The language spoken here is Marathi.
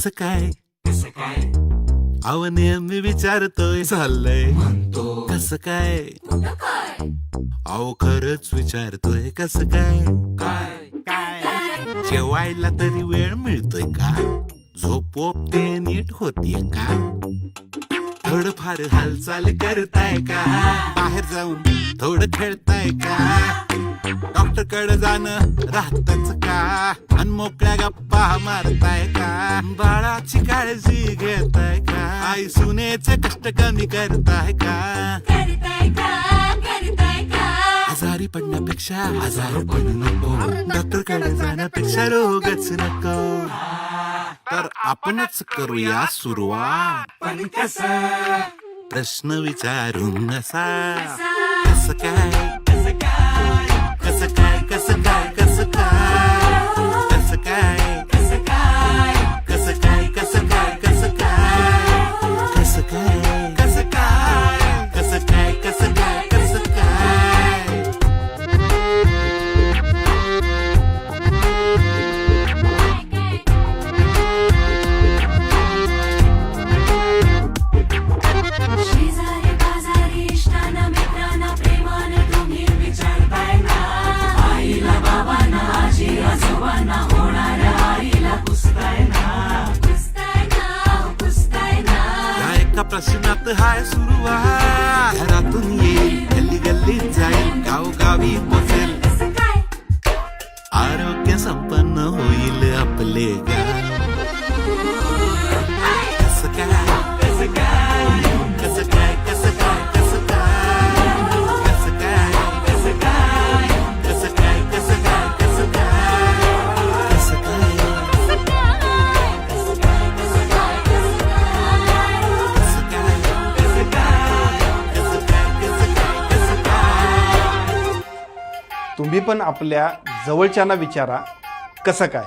कसं काय अव नेहमी विचारतोय चाललंय कसं काय अहो खरंच विचारतोय कसं काय जेवायला तरी वेळ मिळतोय का झोप ते नीट होतीये का थोडंफार हालचाल करताय का बाहेर जाऊन थोडं खेळताय का डॉक्टर कडे जाणं राहतच का अन मोकळ्या गप्पा मारताय का बाळाची काळजी घेताय का आई सुनेचे कष्ट कमी करताय का आजारी पडण्यापेक्षा आजारी पडू नको डॉक्टर कडे जाण्यापेक्षा रोगच नको तर आपणच करूया सुरुवात पण कसं प्रश्न विचारून असा कसं काय कसं काय कसं काय कसं काय कसं काय कसं काय कसं काय कसं काय कसं काय कसं काय कसं काय कसं काय कसं काय कसं काय शेजारी बाजारी इष्टांना मित्रांना प्रेमानं तुम्ही विचारताय ना आईला बाबांना आजी आजोबांना होणाऱ्या आईला पुसताय ना या एका प्रश्नात हाय सुरुवात घरातून येईल गल्ली गल्लीत जाईल गावगावी पोचेल आरोग्य संपन्न होईल आपले गाव कसं काय कसं काय कसं काय कसं काय कसं काय कसं काय कसं काय कसं काय कसं काय कसं काय कसं काय कसं काय कसं काय कसं काय कसं काय कसं काय तुम्ही पण आपल्या जवळच्यांना विचारा कसं काय.